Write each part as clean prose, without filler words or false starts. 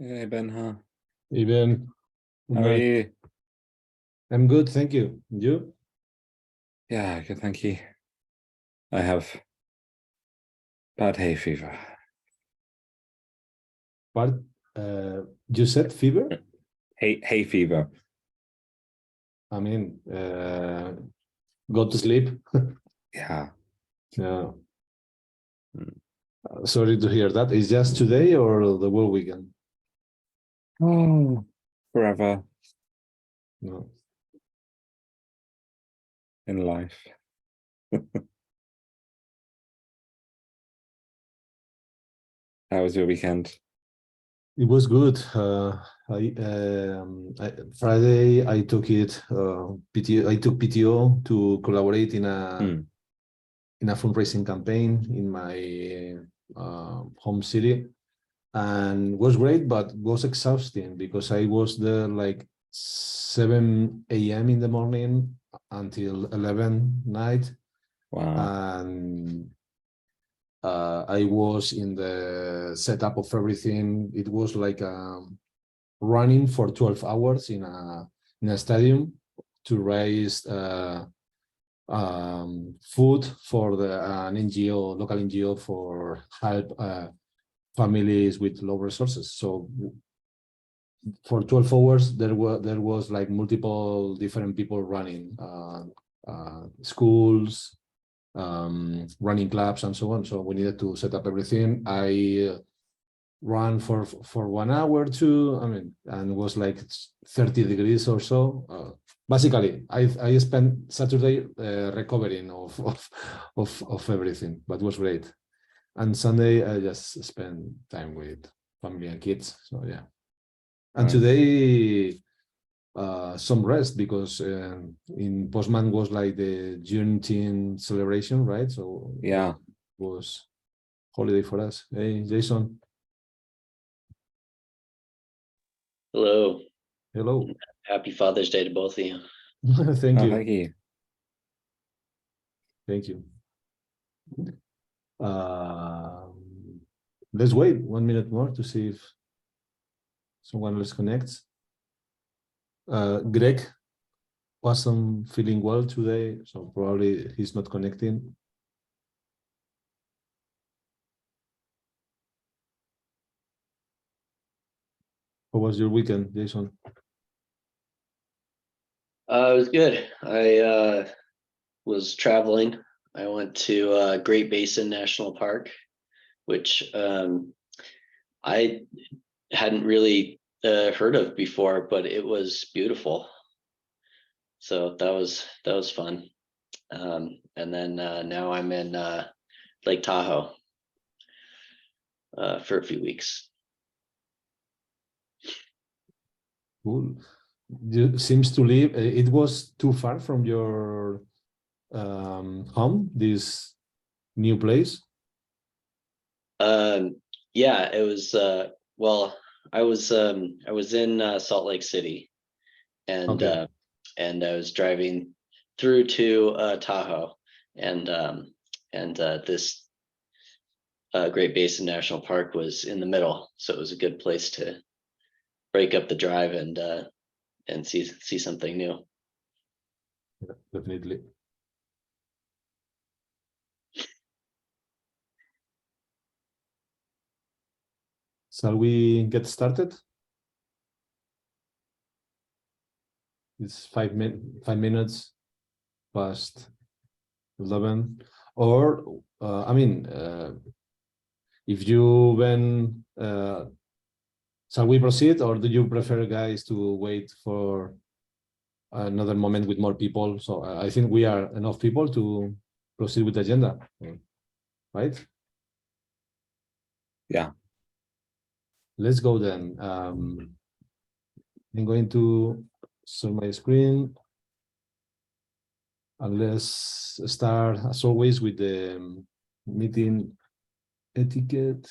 Hey Ben, huh? Even How are you? I'm good, thank you. You? Yeah, good, thank you. I have bad hay fever. What? You said fever? Hay fever. I mean, go to sleep. Yeah. Yeah. Mm. Sorry to hear that. Is just today or the whole weekend? Oh, forever No. in life. How was your weekend? It was good. Friday I took it PTO. I took PTO to collaborate in a fundraising campaign in my home city, and was great, but was exhausting because I was there like 7 a.m. in the morning until 11 night, Wow. and I was in the setup of everything. It was like running for 12 hours in a stadium to raise food for an NGO, local NGO, for help families with low resources. So for 12 hours, there was like multiple different people running schools, running clubs, and so on. So we needed to set up everything. I ran for 1 hour too. I mean, and it was like 30 degrees or so. Basically, I spent Saturday recovering of everything, but it was great. And Sunday I just spent time with family and kids. So yeah. And Nice. today some rest because in Postman was like the Juneteenth celebration, right? So Yeah. it was holiday for us. Hey, Jason. Hello. Hello. Happy Father's Day to both of you. Thank Oh, you. thank you. Thank you. Let's wait 1 minute more to see if someone else connects. Greg wasn't feeling well today, so probably he's not connecting. How was your weekend, Jason? It was good. I was traveling. I went to Great Basin National Park, which I hadn't really heard of before, but it was beautiful. So that was fun. And then now I'm in Lake Tahoe for a few weeks. Cool. You seems to live. It was too far from your home, this new place. Yeah, it was. Well, I was in Salt Lake City, and Okay. and I was driving through to Tahoe, and this Great Basin National Park was in the middle, so it was a good place to break up the drive and see something new. Yeah, definitely. Shall we get started? It's 5 minutes past 11. Or I mean, if you when shall we proceed, or do you prefer, guys, to wait for another moment with more people? So I think we are enough people to proceed with the agenda, right? Yeah. Let's go then. I'm going to share my screen, and let's start as always with the meeting etiquette.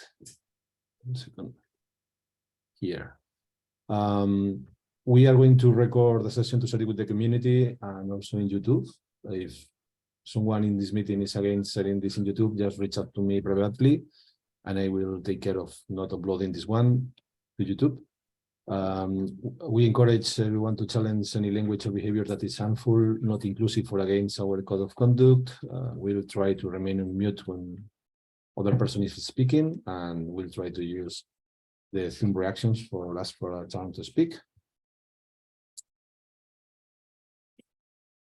1 second. Here. We are going to record the session to share it with the community and also in YouTube. If someone in this meeting is against sharing this in YouTube, just reach out to me privately and I will take care of not uploading this one. YouTube. We encourage everyone to challenge any language or behavior that is harmful, not inclusive, or against our code of conduct. We'll try to remain on mute when other person is speaking, and we'll try to use the theme reactions for us for a time to speak.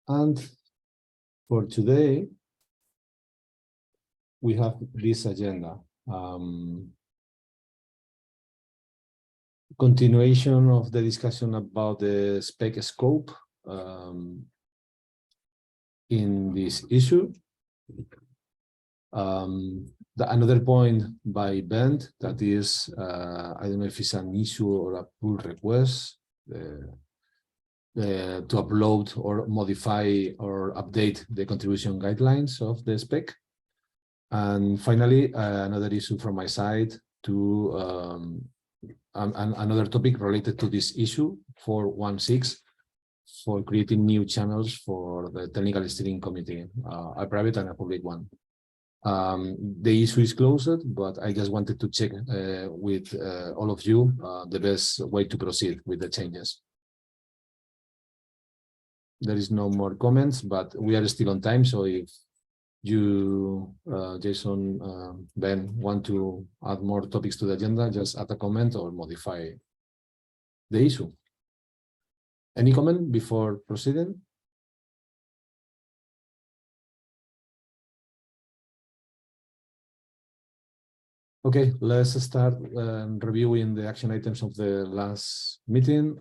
And for today, we have this agenda. Continuation of the discussion about the spec scope in this issue. Another point by Ben, that is, I don't know if it's an issue or a pull request to upload or modify or update the contribution guidelines of the spec. And finally, another issue from my side to another topic related to this issue, 416, for creating new channels for the technical steering committee, a private and a public one. The issue is closed, but I just wanted to check with all of you the best way to proceed with the changes. There is no more comments, but we are still on time. So if you, Jason, Ben, want to add more topics to the agenda, just add a comment or modify the issue. Any comment before proceeding? Okay, let's start reviewing the action items of the last meeting.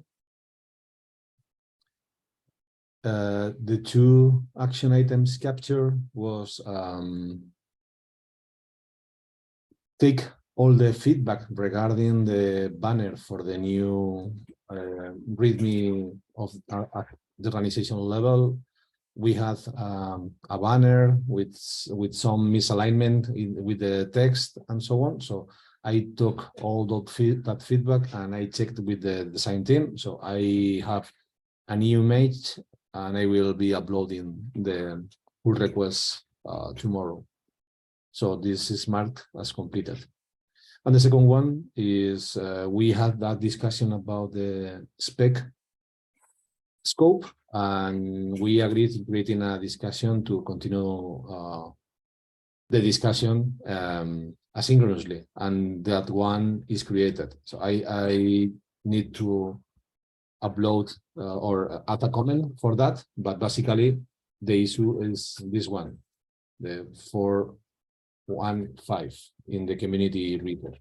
The two action items captured was take all the feedback regarding the banner for the new README of the organizational level. We had a banner with some misalignment with the text and so on. So I took all that feedback and I checked with the design team. So I have a new image and I will be uploading the pull request tomorrow. So this is marked as completed. And the second one is we had that discussion about the spec scope, and we agreed to creating a discussion to continue the discussion asynchronously, and that one is created. So I need to upload or add a comment for that, but basically the issue is this one, the 415 in the community repo.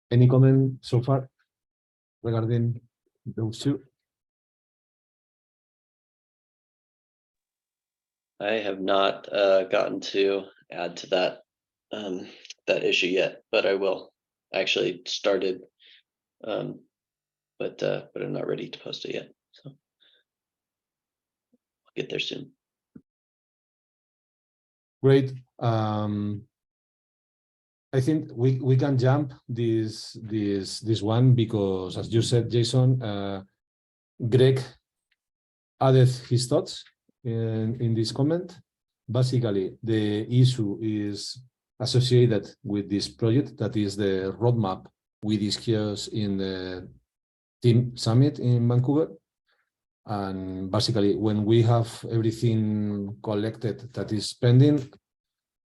Any comment so far regarding those two? I have not gotten to add to that that issue yet, but I will. Actually started, but I'm not ready to post it yet. So I'll get there soon. Great. I think we can jump this one because, as you said, Jason, Greg added his thoughts in this comment. Basically, the issue is associated with this project, that is the roadmap we discussed in the team summit in Vancouver. And basically, when we have everything collected that is pending,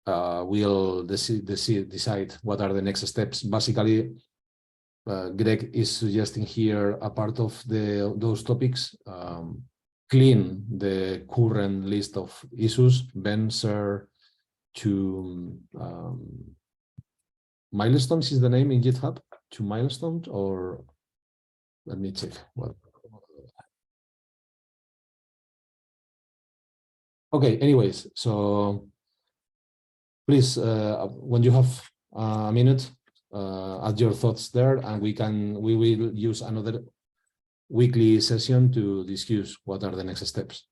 we'll decide what are the next steps. Basically, Greg is suggesting here a part of those topics, clean the current list of issues, Ben share to milestones is the name in GitHub, to milestones, or let me check what. Okay, anyways, so please, when you have a minute, add your thoughts there, and we will use another weekly session to discuss what are the next steps.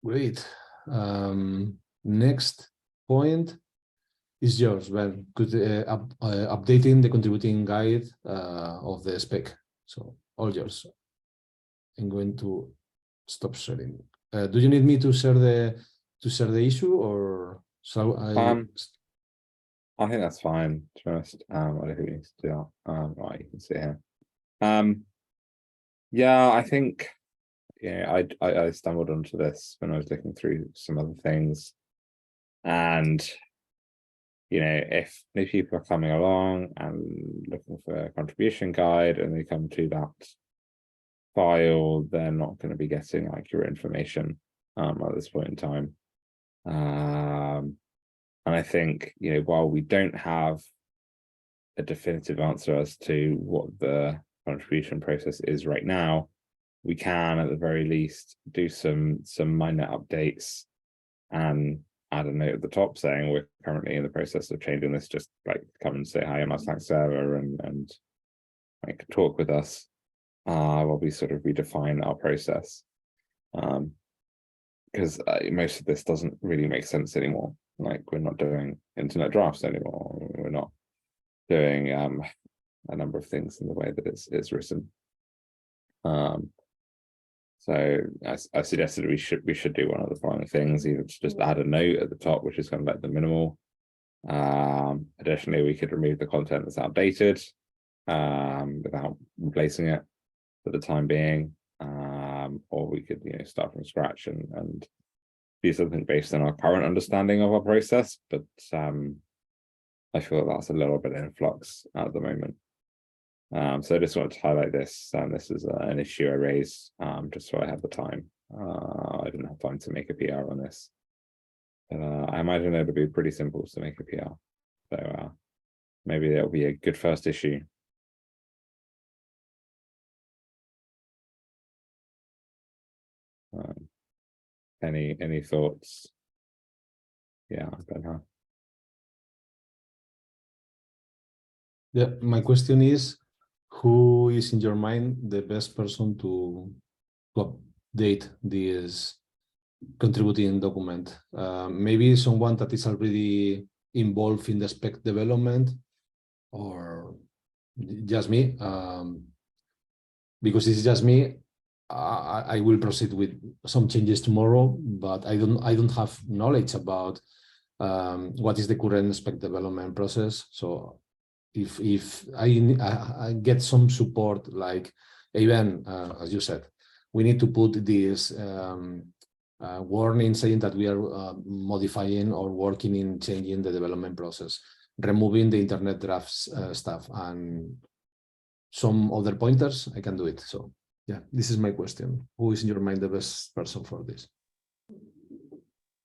Great. Next point is yours, Ben. Could updating the contributing guide of the spec. So all yours. I'm going to stop sharing. Do you need me to share the issue, or shall I? I think that's fine, to be honest. I don't think we need to do that. Right, you can see here. Yeah, I think, yeah, I stumbled onto this when I was looking through some other things. And, you know, if new people are coming along and looking for a contribution guide and they come to that file, they're not going to be getting accurate information at this point in time. And I think, you know, while we don't have a definitive answer as to what the contribution process is right now, we can at the very least do some minor updates and add a note at the top saying we're currently in the process of changing this. Just like come and say hi on our Slack server and like talk with us while we sort of redefine our process. Because most of this doesn't really make sense anymore. Like, we're not doing internet drafts anymore. We're not doing a number of things in the way that it's written. So I suggested we should do one of the following things, either to just add a note at the top, which is kind of like the minimal. Additionally, we could remove the content that's outdated without replacing it for the time being. Or we could, you know, start from scratch and do something based on our current understanding of our process. But I feel that's a little bit in flux at the moment. So I just wanted to highlight this. This is an issue I raised just so I had the time. I didn't have time to make a PR on this. But I imagine it'll be pretty simple to make a PR. So maybe that'll be a good first issue. Any thoughts? Yeah, I don't know. Yeah, my question is, who is in your mind the best person to update this contributing document? Maybe someone that is already involved in the spec development, or just me? Because it's just me, I will proceed with some changes tomorrow, but I don't have knowledge about what is the current spec development process. So if I get some support, like even as you said, we need to put this warning saying that we are modifying or working in changing the development process, removing the internet drafts stuff, and some other pointers, I can do it. So yeah, this is my question. Who is in your mind the best person for this?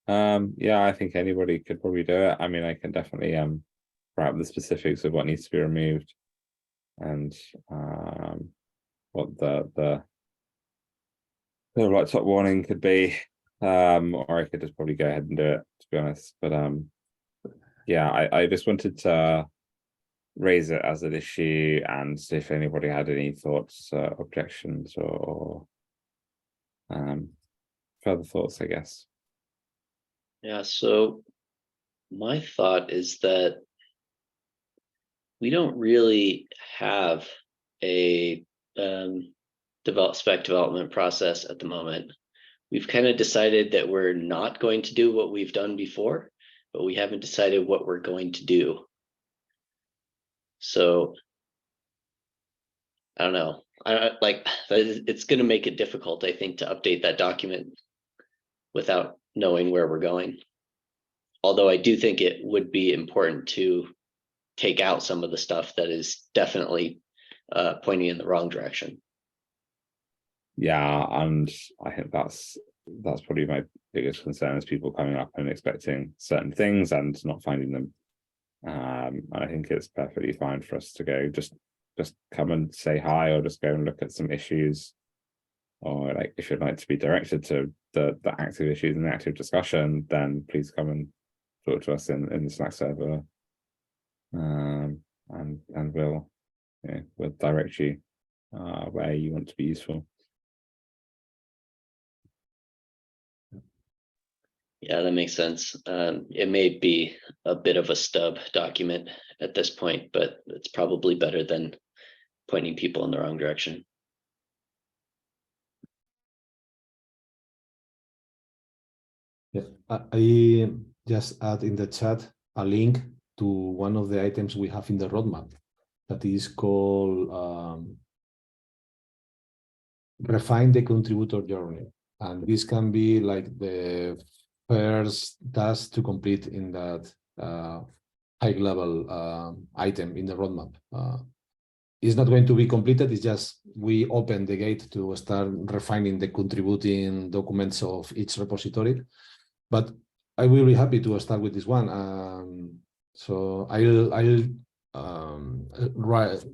Yeah, I think anybody could probably do it. I mean, I can definitely wrap the specifics of what needs to be removed and what the top warning could be, or I could just probably go ahead and do it, to be honest. But yeah, I just wanted to raise it as an issue and see if anybody had any thoughts, objections, or further thoughts, I guess. Yeah, so my thought is that we don't really have a spec development process at the moment. We've kind of decided that we're not going to do what we've done before, but we haven't decided what we're going to do. So I don't know. It's going to make it difficult, I think, to update that document without knowing where we're going. Although I do think it would be important to take out some of the stuff that is definitely pointing in the wrong direction. Yeah, and I think that's probably my biggest concern, is people coming up and expecting certain things and not finding them. And I think it's perfectly fine for us to go just come and say hi, or just go and look at some issues, or like if you'd like to be directed to the active issues and the active discussion, then please come and talk to us in the Slack server, and we'll direct you where you want to be useful. Yeah, that makes sense. It may be a bit of a stub document at this point, but it's probably better than pointing people in the wrong direction. Yeah, I just add in the chat a link to one of the items we have in the roadmap that is called refine the contributor journey. And this can be like the first task to complete in that high level item in the roadmap. It's not going to be completed, it's just we open the gate to start refining the contributing documents of each repository. But I will be happy to start with this one. So I'll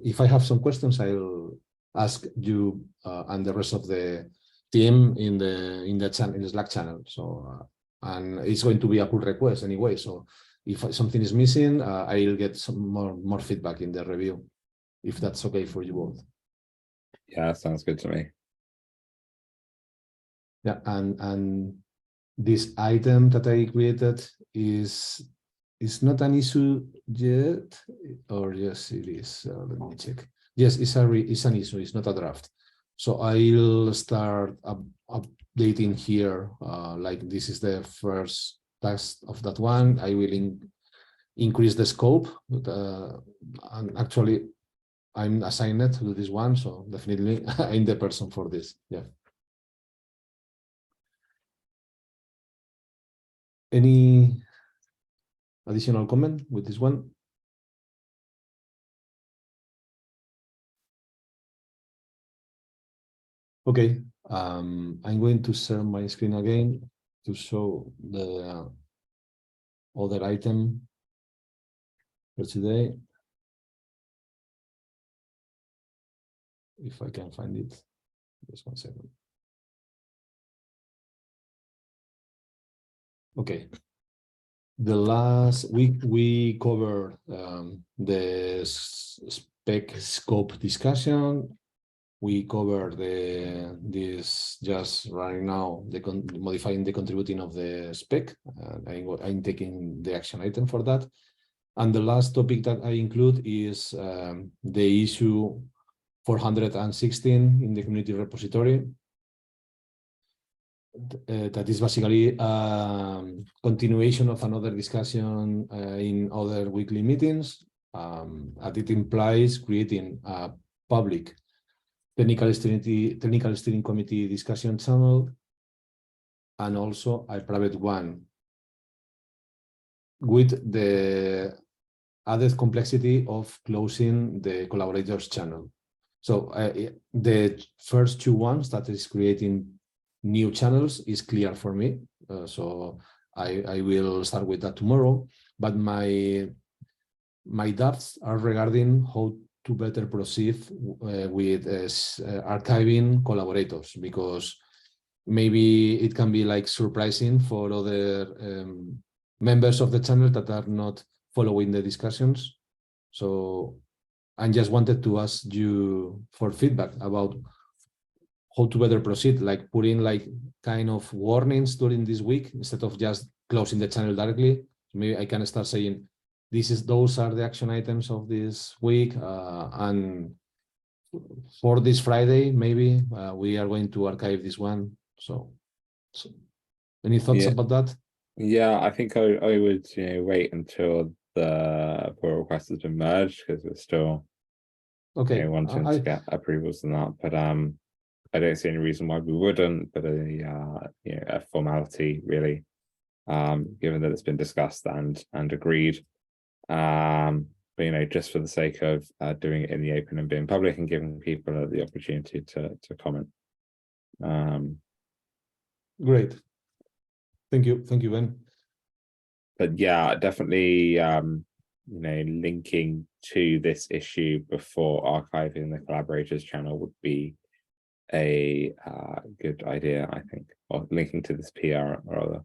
if I have some questions, I'll ask you and the rest of the team in the channel, in the Slack channel. So and it's going to be a pull request anyway. So if something is missing, I'll get some more feedback in the review, if that's okay for you both. Yeah, sounds good to me. Yeah, and this item that I created is not an issue yet, or yes, it is. Let me check. Yes, it's an issue. It's not a draft. So I'll start updating here. Like this is the first task of that one. I will increase the scope. And actually, I'm assigned to this one, so definitely I'm the person for this. Yeah. Any additional comment with this one? Okay, I'm going to share my screen again to show the other item for today. If I can find it, just 1 second. Okay. The last week we covered the spec scope discussion. We covered this just right now, modifying the contributing of the spec. I'm taking the action item for that. And the last topic that I include is the issue 416 in the community repository. That is basically continuation of another discussion in other weekly meetings. And it implies creating a public technical steering committee discussion channel, and also a private one with the added complexity of closing the collaborators channel. So the first two ones, that is creating new channels, is clear for me. So I will start with that tomorrow. But my doubts are regarding how to better proceed with archiving collaborators, because maybe it can be like surprising for other members of the channel that are not following the discussions. So I just wanted to ask you for feedback about how to better proceed, like putting like kind of warnings during this week instead of just closing the channel directly. Maybe I can start saying, those are the action items of this week, and for this Friday, maybe we are going to archive this one. So any thoughts about that? Yeah, I think I would wait until the pull request has been merged, because we're still wanting to get approvals and that. But I don't see any reason why we wouldn't. But a formality really, given that it's been discussed and agreed. But just for the sake of doing it in the open and being public and giving people the opportunity to comment. Great. Thank you, Ben. But yeah, definitely linking to this issue before archiving the collaborators channel would be a good idea, I think, or linking to this PR rather.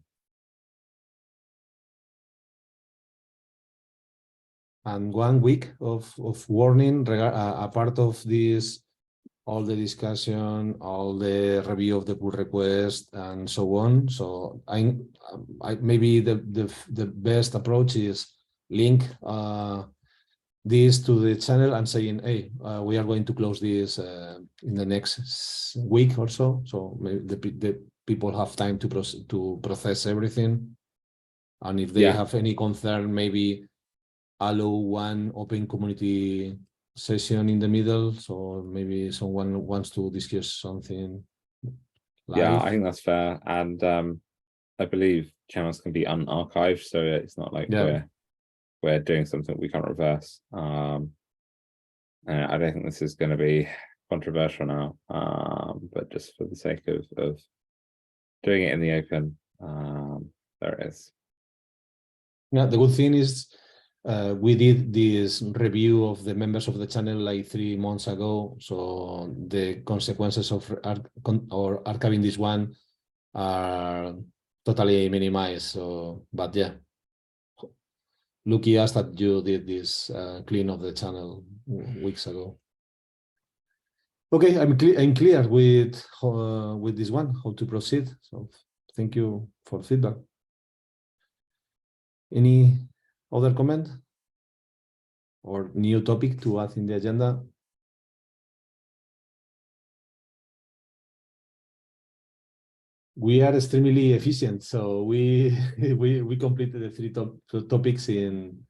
And 1 week of warning, a part of this, all the discussion, all the review of the pull request, and so on. So I maybe the best approach is link this to the channel and saying, hey, we are going to close this in the next week or so. So maybe people have time to process everything. And if they Yeah. have any concern, maybe allow one open community session in the middle. So maybe someone wants to discuss something live. Yeah, I think that's fair. And I believe channels can be unarchived, so it's not like we're doing something we can't reverse. And I don't think this is going to be controversial now, but just for the sake of doing it in the open, there it is. Yeah, the good thing is we did this review of the members of the channel like 3 months ago, so the consequences of archiving this one are totally minimized. So, but yeah, lucky us that you did this clean of the channel weeks ago. Okay, I'm clear with this one, how to proceed. So thank you for feedback. Any other comment or new topic to add in the agenda? We are extremely efficient, so we completed the 3 topics in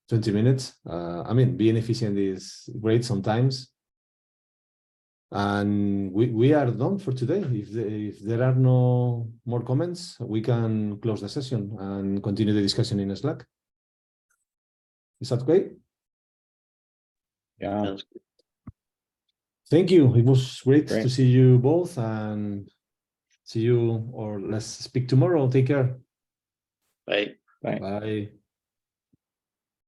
20 minutes. I mean, being efficient is great sometimes. And we are done for today. If there are no more comments, we can close the session and continue the discussion in Slack. Is that okay? Yeah. Sounds good. Thank you. It was great Great. to see you both, and see you, or let's speak tomorrow. Take care. Bye. Bye. Bye.